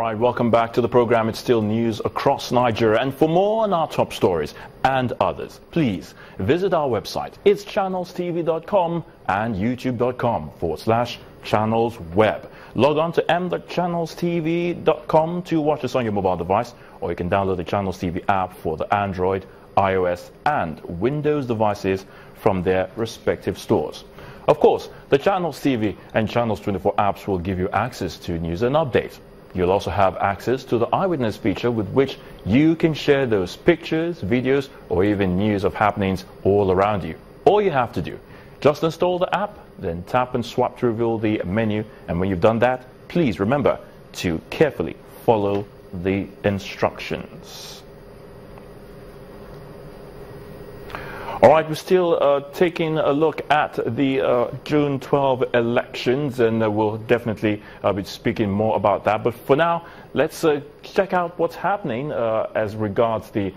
right, welcome back to the program. It's still news across Nigeria. And for more on our top stories and others, please visit our website. It's channelstv.com and youtube.com/channelsweb. Log on to m.channelstv.com to watch us on your mobile device, or you can download the Channels TV app for the Android, iOS and Windows devices from their respective stores. Of course, the Channels TV and Channels 24 apps will give you access to news and updates. You'll also have access to the Eyewitness feature, with which you can share those pictures, videos, or even news of happenings all around you. All you have to do, just install the app, then tap and swipe to reveal the menu, and when you've done that, please remember to carefully follow the instructions. All right, we're still taking a look at the June 12 elections, and we'll definitely be speaking more about that. But for now, let's check out what's happening as regards the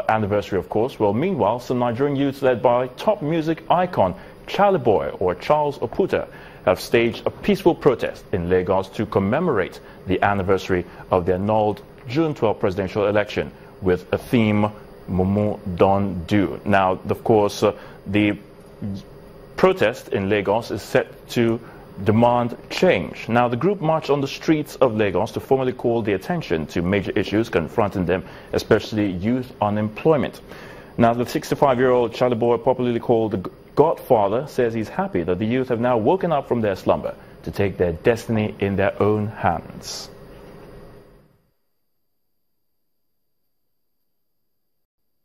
anniversary, of course. Well, meanwhile, some Nigerian youths led by top music icon Charleboy, or Charles Oputa, have staged a peaceful protest in Lagos to commemorate the anniversary of the annulled June 12 presidential election with a theme, Mumu Don't Do. Now, of course, the protest in Lagos is set to demand change. Now, the group marched on the streets of Lagos to formally call the attention to major issues confronting them, especially youth unemployment. Now, the 65-year-old Charleboy, popularly called the Godfather, says he's happy that the youth have now woken up from their slumber to take their destiny in their own hands.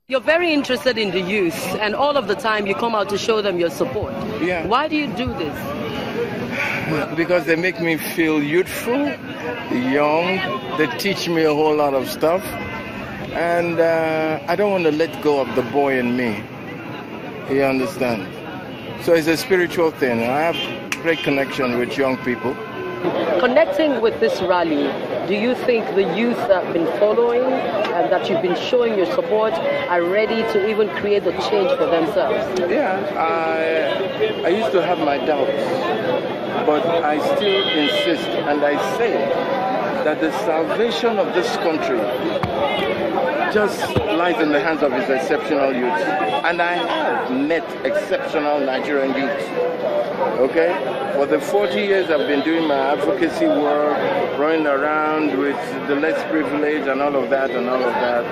You're very interested in the youth, and all of the time you come out to show them your support. Yeah. Why do you do this? Because they make me feel youthful, young. They teach me a whole lot of stuff. And I don't want to let go of the boy in me. You understand? So it's a spiritual thing. I have great connection with young people. Connecting with this rally, do you think the youth that have been following and that you've been showing your support are ready to even create the change for themselves? Yeah, I used to have my doubts, but I still insist, and I say that the salvation of this country just lies in the hands of its exceptional youth. And I have met exceptional Nigerian youth. Okay? For the 40 years I've been doing my advocacy work, running around with the less privileged and all of that and all of that.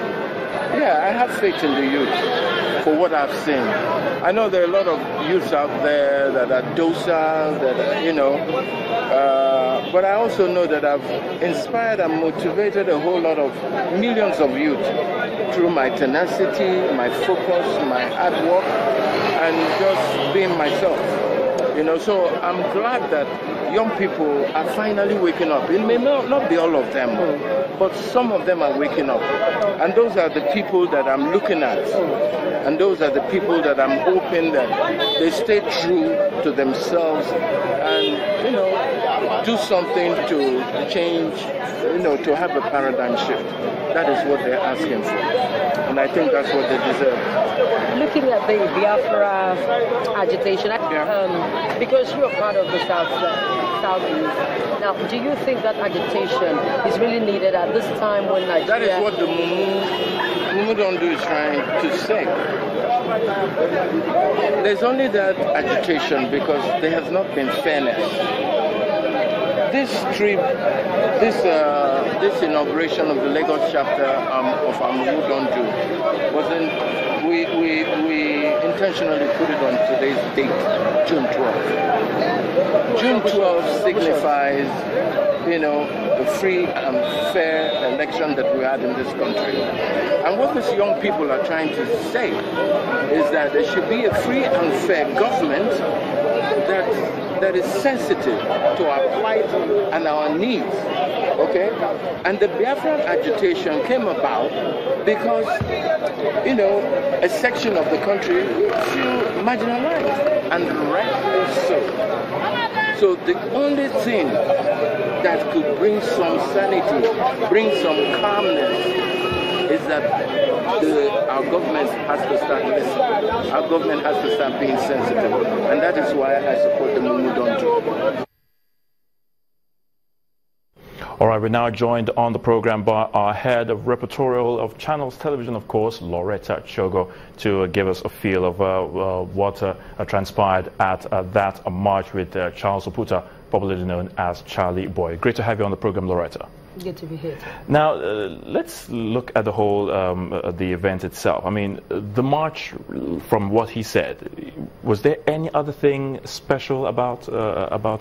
Yeah, I have faith in the youth for what I've seen. I know there are a lot of youths out there that are docile, that, you know, but I also know that I've inspired and motivated a whole lot of millions of youth through my tenacity, my focus, my hard work, and just being myself. You know, so I'm glad that young people are finally waking up. It may not be all of them, but some of them are waking up. And those are the people that I'm looking at. And those are the people that I'm hoping that they stay true to themselves and, you know, do something to change, you know, to have a paradigm shift. That is what they're asking for. And I think that's what they deserve. Looking at the Biafra agitation, because you're part of the Southeast, now, do you think that agitation is really needed at this time when Nigeria... That is what the Mumu Don't Do is trying to say. There's only that agitation because there has not been fairness. This trip, this inauguration of the Lagos chapter of Mumu Don't Do wasn't. We intentionally put it on today's date, June 12th. June 12th signifies, you know, the free and fair election that we had in this country. And what these young people are trying to say is that there should be a free and fair government that is sensitive to our plight and our needs. Okay? And the Biafran agitation came about because, you know, a section of the country feel marginalized, and rightly so. So the only thing that could bring some sanity, bring some calmness, is that our government has to start listening. Our government has to start being sensitive. And that is why I support the Mumu Don't Do. All right, we're now joined on the program by our head of repertorial of Channels Television, of course, Loretta Chogo, to give us a feel of what transpired at that march with Charles Oputa, popularly known as Charlie Boy. Great to have you on the program, Loretta. Good to be here. Now, let's look at the whole the event itself. I mean, the march, from what he said, was there any other thing special about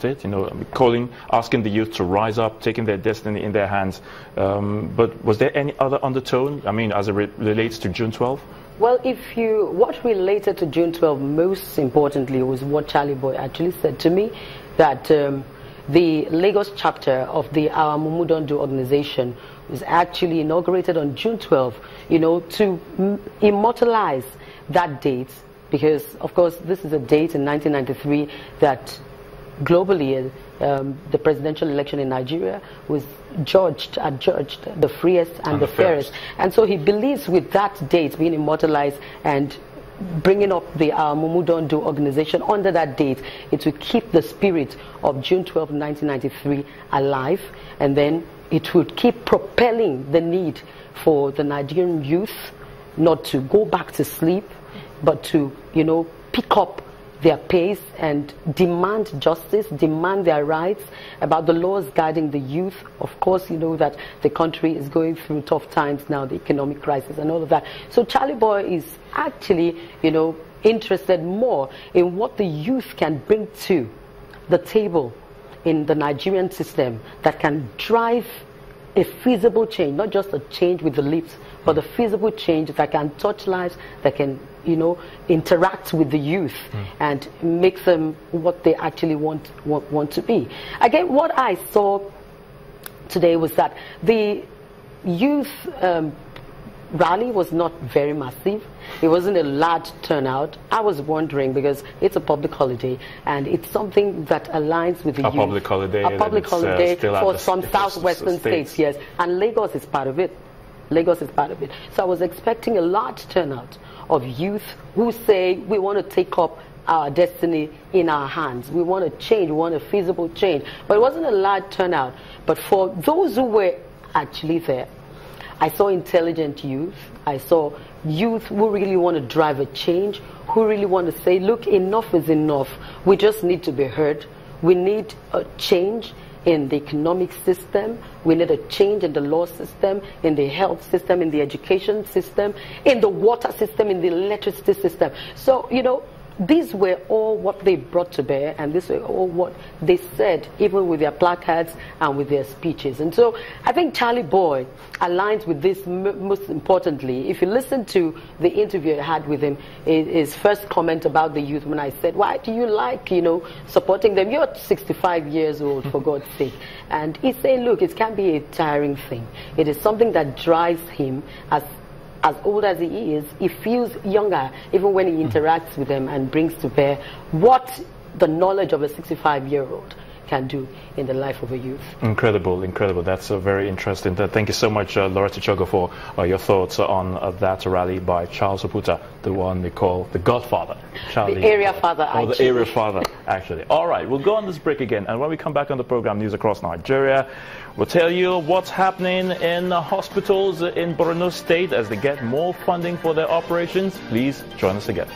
it? You know, asking the youth to rise up, taking their destiny in their hands. But was there any other undertone? I mean, as it relates to June 12th? Well, what related to June 12th most importantly was what Charlie Boy actually said to me, that the Lagos chapter of the Our Mumu Don't Do organization was actually inaugurated on June 12th, you know, to immortalize that date, because, of course, this is a date in 1993 that globally the presidential election in Nigeria was adjudged the freest and the fairest. And so he believes with that date being immortalized and bringing up the Mumu Don't Do organization under that date, it will keep the spirit of June 12, 1993 alive, and then it would keep propelling the need for the Nigerian youth not to go back to sleep, but to, you know, pick up their pace and demand justice, demand their rights, about the laws guiding the youth. Of course, you know that the country is going through tough times now, the economic crisis and all of that. So Charlie Boy is actually, you know, interested more in what the youth can bring to the table in the Nigerian system that can drive a feasible change, not just a change with the lips, but a feasible change that can touch lives, that can, you know, interact with the youth and make them what they actually want to be. Again, what I saw today was that the youth rally was not very massive. It wasn't a large turnout. I was wondering, because it's a public holiday and it's something that aligns with the youth. Public holiday. A public holiday for some southwestern states, yes. And Lagos is part of it. Lagos is part of it. So I was expecting a large turnout of youth who say, we want to take up our destiny in our hands. We want to change. We want a feasible change. But it wasn't a large turnout. But for those who were actually there, I saw intelligent youth. I saw youth who really want to drive a change, who really want to say, look, enough is enough. We just need to be heard. We need a change in the economic system. We need a change in the law system, in the health system, in the education system, in the water system, in the electricity system. So, you know, these were all what they brought to bear, and these were all what they said, even with their placards and with their speeches. And so I think Charlie Boy aligns with this most importantly. If you listen to the interview I had with him, his first comment about the youth, when I said, why do you like, you know, supporting them? You're 65 years old, for God's sake. And he said, look, it can be a tiring thing. It is something that drives him as old as he is. He feels younger even when he interacts with them and brings to bear what the knowledge of a 65-year-old can do in the life of a youth. Incredible, incredible. That's very interesting. Thank you so much, Loretta Chogo, for your thoughts on that rally by Charles Oputa, the one they call the Godfather. Charlie, the area father, actually. The area father, actually. All right, we'll go on this break again, and when we come back on the program, News Across Nigeria, we'll tell you what's happening in hospitals in Borno State as they get more funding for their operations. Please join us again.